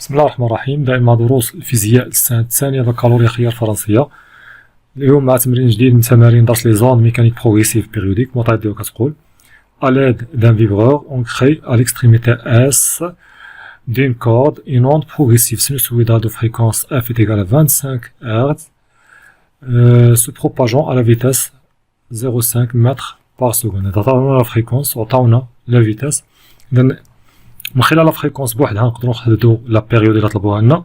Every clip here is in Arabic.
بسم الله الرحمن الرحيم. دائما مع دروس الفيزياء السنة الثانية بكالوريا خيار فرنسية. اليوم مع تمرين جديد من تمارين درس لي زون ميكانيك بروغريسيف بيريوديك. معطيات ديالو كتقول à l'aide d'un vibreur on crée à l'extrémité S d'une corde une onde progressive sinusoïdale de fréquence f est égale à 25 Hz se propageant à la vitesse 0,5 mètres par seconde. عطاونا لا فريكونس وعطاونا لا فيتاس. إذا من خلال لا فريكونس بوحدها نقدروا نحددوا لا بيريود اللي طلبوها لنا،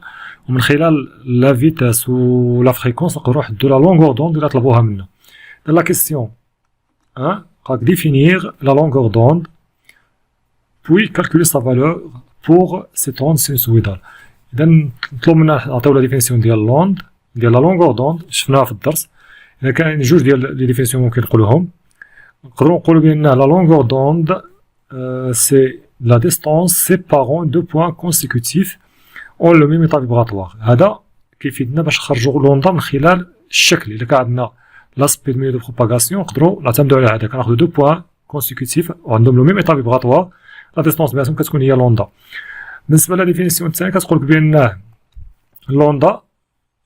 ومن خلال لا فيتاس و لا فريكونس نقدروا نحددوا لا لونغور دوند اللي طلبوها منا. لا كيسيون قالك définir la longueur d'onde puis calculer sa valeur pour cette onde sinusoïdale. إذا نطلب منا نعطيو لا ديفينيسيون ديال لوند ديال لا لونغور دوند شفناها في الدرس. إذا كاين جوج ديال لي ديفينيسيون ممكن نقولوهم. نقدروا نقولوا بأن لا longueur d'onde c'est la distance séparant deux points consécutifs en le même état vibratoire. هذا كيفيدنا باش نخرجوا لوندا من خلال الشكل. إلا كان عندنا لاسبي دو بروباغاسيون نقدروا نعتمدوا على هذا، كناخذوا دو بوان كونسيكوتيف وعندهم لو ميم ايتا فيبراتوار، لا ديستونس بيناتهم كتكون هي لوندا. بالنسبه لا ديفينيسيون الثانيه كتقول لك بان لوندا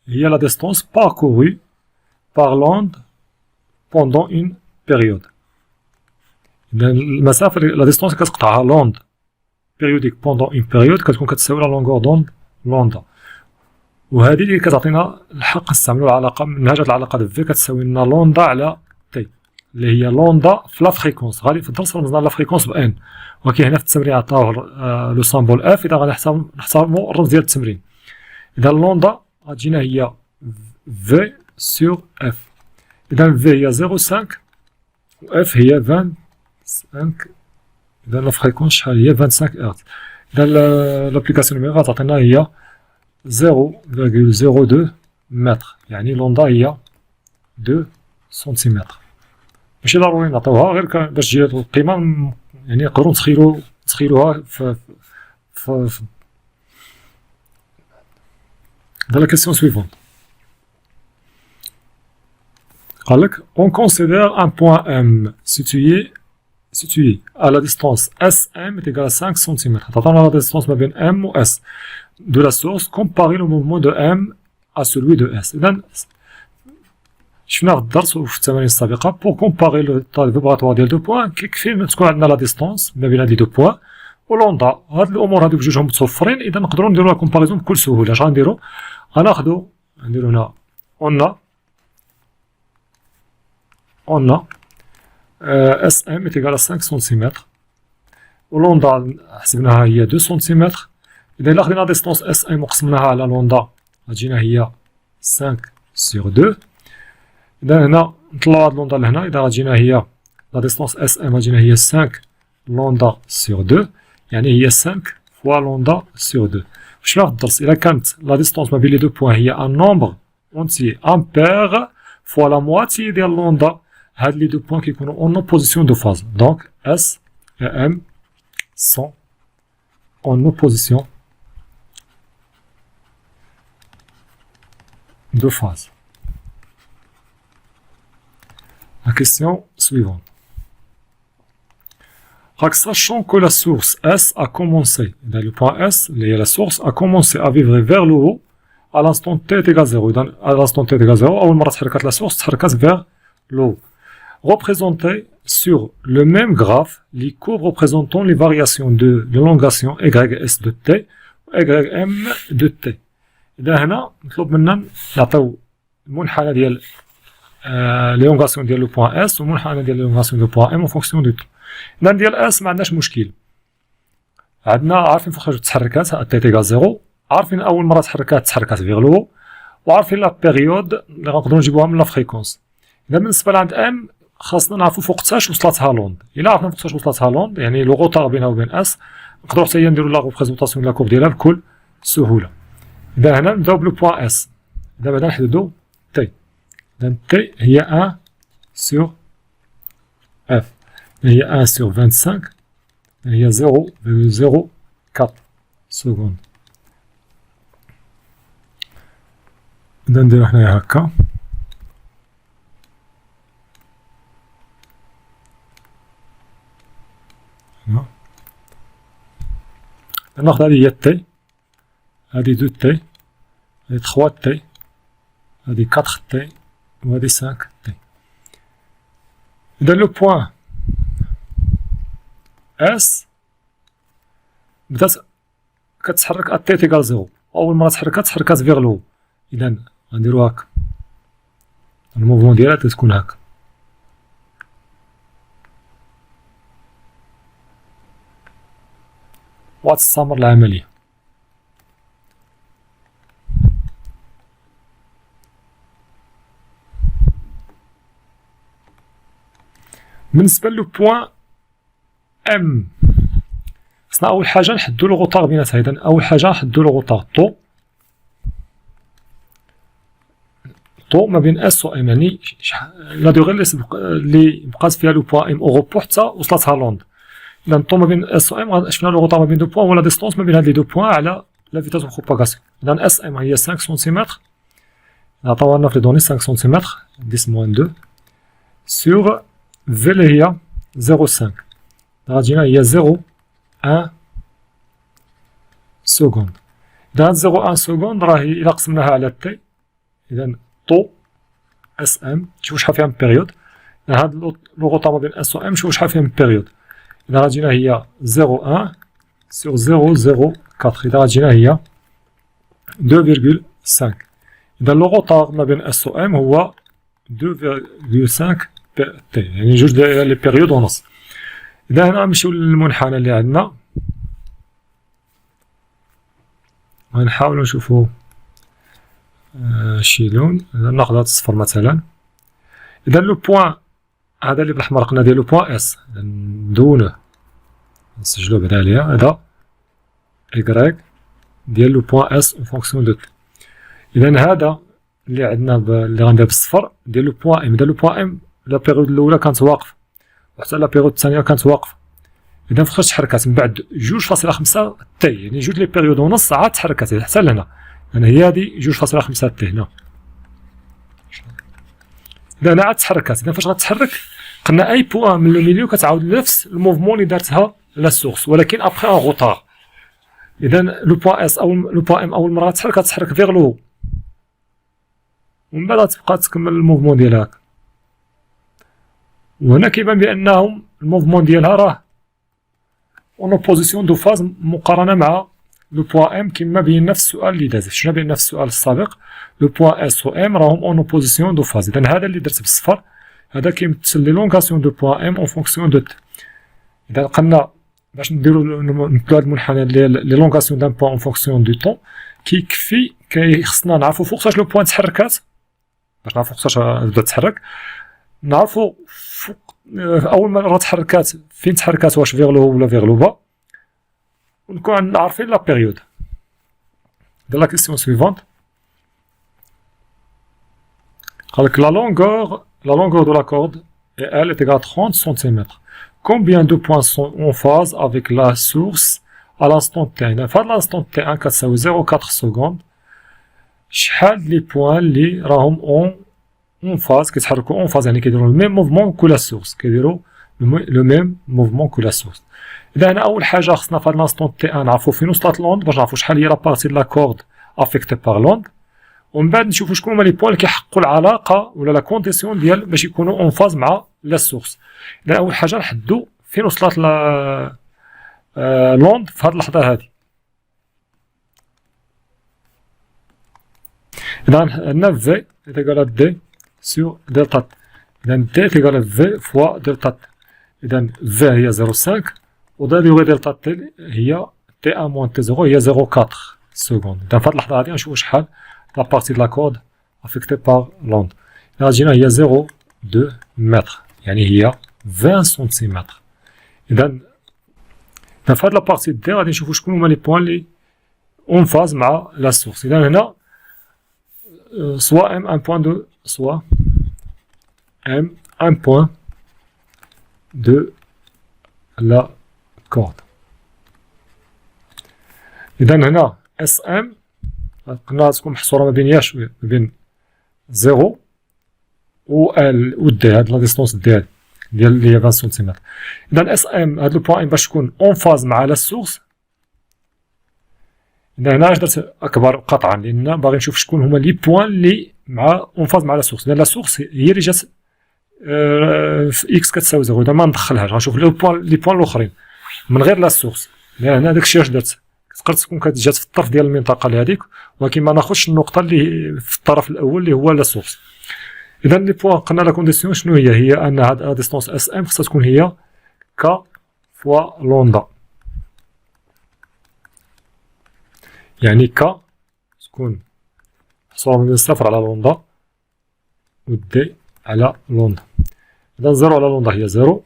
هي لا ديستونس باركوري بار لوند بوندون اون بيريود. اذا المسافه لا ديستونس كتقطعها لوند بيريوديك بوندون اون بيريود كتكون كتساوي لا لونغور دوند لوندا، وهذه اللي كتعطينا الحق نستعملوا العلاقه منهجه العلاقه د في كتساوي لنا لوندا على تي اللي هي لوندا في لا فريكونس. غادي في الدرس رمزنا لا فريكونس بان، ولكن هنا في التمرين عطاوه لو سامبول اف. اذا غادي نحسبوا الرمز ديال التمرين، اذا لوندا غتجينا هي في سور اف. اذا في هي 0.5 و اف هي 25. اذا لا فريكونس شحال هي 25 هرتز. اذا لابليكاسيون نيميريك غتعطينا هي 0,02 متر، يعني لوندا هي 2 سنتيمتر. ماشي ضروري نعطيوها غير باش تجي القيمة، يعني نقدروا نتخيلوها في la question suivante. قالك on considère un point M situé à la distance SM est égale à 5 cm. تعطينا la distance ما بين M و S de la source comparé le mouvement de M à celui de S. إذا شفنا في الدرس وفي التمارين السابقة pour comparer le état vibratoire ديال دو بوان كيكفي تكون عندنا لا ديستونس ما بين هاد لي دو بوان ولوندا. هاد الأمور هادوك جوجهم متوفرين، إذا نقدروا نديرو لا كومباريزون بكل سهولة. اش غنديرو؟ غناخدو نديرو هنا on a SM est égal à 5 cm ولوندا حسبناها هي 2 سم. إذا إلا خدينا ديستونس اس ام وقسمناها على لوندا غتجينا هي 5 sur 2. إذا هنا نطلعو هاد لوندا لهنا، إذا غتجينا هي لا ديستونس اس ام غتجينا هي 5 لوندا sur 2، يعني هي 5 فوا لوندا sur 2. شفنا في الدرس إلا كانت لا ديستونس ما بين لي دو بوان هي ان نومبر اونتيي امبير فوا لا مواتي ديال لوندا، هاد لي دو بوان كيكونوا اون اوبوزيسيون دو فاز. دونك اس et M sont en opposition de phase. La question suivante. Sachant que la source S a commencé, le point S, la source a commencé à vibrer vers le haut à l'instant t est égal à 0. À l'instant t est égal à 0, أول مرة تحركت la source تحركت vers le haut. Représenté sur le même graphe les courbes représentant les variations de l'élongation YS de T و YM de T. إذا هنا نطلب منا نعطيو المنحنى ديال l'élongation ديال لو بوان S والمنحنى ديال l'élongation دو بوان M en fonction de tout. إذا ديال S ما عندناش مشكل، عندنا عارفين فوقاش تحركات T est égal à 0، عارفين أول مرة تحركات vers le haut، وعارفين لا بيريود اللي غنقدروا نجيبوها من لا فريكونس. إذا بالنسبة لعند M خاصنا نعرفوا فوقتاش وصلتها لوند. الا عرفنا فوقتاش وصلتها لوند يعني لو غوطار بينها وبين اس، نقدروا حتى هي نديروا لا ريبريزونطاسيون لا كورب ديالها بكل سهوله. اذا هنا نبداو بلو بوان اس. دابا نحددوا تي. اذا تي هي 1 سور اف، هي 1 سور 25، هي 0,04 سكوند. اذا نديرو حنايا هكا. ناخذ هذه هي التي، هادي 2 تي، هادي 3 تي، هادي 4 تي، وهادي 5 تي. إذا لو بوان اس بدات كتحرك ا تي تيكال زيرو، أول مرة تحركات فيغ لو. إذا غنديرو هاكا، الموفمون ديالها تكون هاكا. وغتستمر العملية. بالنسبة لو بوان ام، خصنا أول حاجة نحدو لو غوطاغ بيناتها. إذا أول حاجة نحدو لو غوطاغ طو ما بين اس و ام، يعني لا دوغي اللي بقات فيها لو بوان ام او روبو حتى وصلتها لوند. إذا طو ما بين اس و ام شفنا لو غوطاغ ما بين دو بوان، ولا ديستونس ما بين هاد لي دو بوان على لا فيتاس دو بروباغاسيون. إذا اس ام هي 5 سنتيمتر، عطاوها لنا في لي دوني 5 سنتيمتر 10 موان 2 سور في اللي هي 0.5. غتجينا هي 0.1 سكوند. إذا هاد 0.1 سكوند راهي إلا قسمناها على تي، إذا طو اس ام شوفو شحال فيها من بيريود. إذا هاد لو غوطا ما بين اس و ام شوفو شحال فيها من بيريود. إذا غتجينا هي 0.1 سور 0.04. إذا غتجينا هي 2.5. إذا لو غوطا ما بين اس و ام هو 2.5 تي، يعني جوج لي بيريود ونص. إذا هنا نمشيو للمنحنى اللي عندنا، غنحاولو نشوفو شي لون. ناخد هاد الصفر مثلا. إذا لو بوان هذا اللي بالأحمر قلنا ديالو بوان اس، ندونوه نسجلوه بعدا عليها. هذا إكغيك ديال لو بوان اس اون فونكسيون دو تي. إذا هذا اللي عندنا اللي غندير بالصفر ديال لو بوان ام. إذا لو بوان ام لا بيريود الأولى كانت واقفة، وحتى لا بيريود الثانية كانت واقفة. إذا فاش تحركات من بعد 2.5 تي، يعني جوج لي بيريود ونص عاد تحركات حتى لهنا. يعني هي هادي 2.5 تي هنا. إذا هنا عاد تحركات. إذا فاش غتحرك قلنا أي بوان من لو ميليو كتعاود نفس الموفمون اللي دارتها لا سورس، ولكن أبخي أون غوطاغ. إذا لو بوان اس أو لو بوان ام أول مرة تحرك فيغ لو، ومن بعد تبقى تكمل الموفمون ديالها هاكا. وهنا كيبان بأنهم الموفمون ديالها راه اون اوبوزيسيون دو فاز مقارنة مع لو بوان ام، كيما بينا في السؤال اللي داز. شفنا بأن في السؤال السابق لو بوان اس و ام راهم اون اوبوزيسيون دو فاز. إذا هذا اللي درت بالصفر هذا كيمثل لي لونغاسيون دو بوان ام اون فونكسيون دو تي. إذا قلنا باش نديرو نمثلو هاد المنحنى لي لونغاسيون دان بوان اون فونكسيون دو طون، كيخصنا نعرفو فوقاش لو بوان تحركات. باش نعرفو فوقاش بدات تحرك، نعرفو أول مرة تحركات فين تحركات، واش فيغ لو ولا فيغ لو با، ونكون عارفين لا بيريود. إذا لا كيسيون سويفونت قالك لا longueur de la corde et elle est égale à 30 cm. Combien de points sont en phase avec la source à l'instant T؟ إذا في هاد l'instant T1 كتساوي 0.4 سكوند، شحال لي بوان لي راهم اون فاز كيتحركو اون فاز، يعني كيديرو لو ميم موفمون كو لا سورس، كيديرو لو ميم موفمون كو لا سورس. إذا هنا أول حاجة خصنا في هاد لانستون تي ان نعرفو فين وصلت لوند باش نعرفو شحال هي لا بارتي د لا كورد افيكتي باغ لوند، ومن بعد نشوفو شكون هما لي بوان اللي كيحققو العلاقة ولا لا كونديسيون ديال باش يكونو اون فاز مع لا سورس. إذا أول حاجة نحدو فين وصلت لا لوند في هاد اللحظة هادي. إذا عندنا في إيكال دي سور دلتا تي. إذا تي إيكال في فوا دلتا تي. إذا في هي 0.5 و ديغي دلتا تي هي تي 1 موان تي 0 هي 0.4 سكوند. إذا في هاد اللحظة هادي غنشوفو شحال لا بارتي د لا كورد افيكتي باغ لوند. إذا جينا هي 0.2 متر، يعني هي 20 سنتيمتر. إذا في هاد لا بارتي دي غادي نشوفو شكون هما لي بوان لي اون فاز مع لا سورس. إذا هنا soit M 1.2 soit M 1 point de la corde. إذا هنا SM قلنا تكون محصورة ما بين ياش ما بين 0 و L و D، هاد لا ديستونس ديال اللي هي 20 سنتيمتر. إذا SM هاد لو بوان باش تكون اون فاز مع لا سورس، هنا علاش درت اكبر قطعا لان باغي نشوف شكون هما لي بوين اللي مع اون فاز مع لا سورس لان لا سورس هي اللي جات في اكس كتساوي زيرو اذا ما ندخلهاش غنشوف لي بوين الاخرين من غير لا سورس لان هنا داكشي اش درت تقدر تكون جات في الطرف ديال المنطقه اللي هذيك ولكن ما ناخذش النقطه اللي في الطرف الاول اللي هو لا سورس. اذا لي بوين قلنا لا كونديسيون شنو هي ان هاد لا ديستونس اس ام خصها تكون هي ك فوا لوندا يعني ك تكون محصوره من صفر على لوندا و دي على لوندا. اذا زيرو على لوندا هي زيرو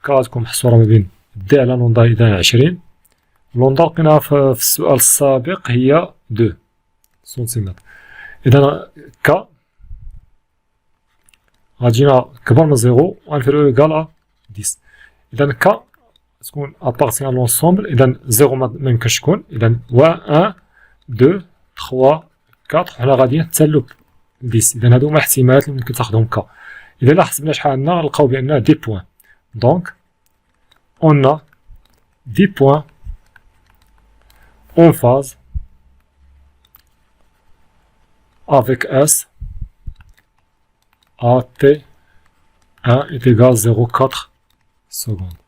ك تكون محصوره ما بين دي على لوندا اذا 20 لوندا لقيناها في السؤال السابق هي 2 سنتيمتر. اذا ك غتجينا كبر من زيرو و انفيريور ايكال ا 10. اذا ك تكون ابارتيان لونسومبل اذا زيرو ما يمكنش تكون اذا 1 2 3 4 حنا غاديين حتى لوب 10. اذا هادو هما الاحتمالات اللي ممكن تاخذهم ك. اذا لا حسبنا شحال عندنا نلقاو بان دي بوين دونك اون ا دي بوين en phase avec S AT1 est égal à 0,4 secondes.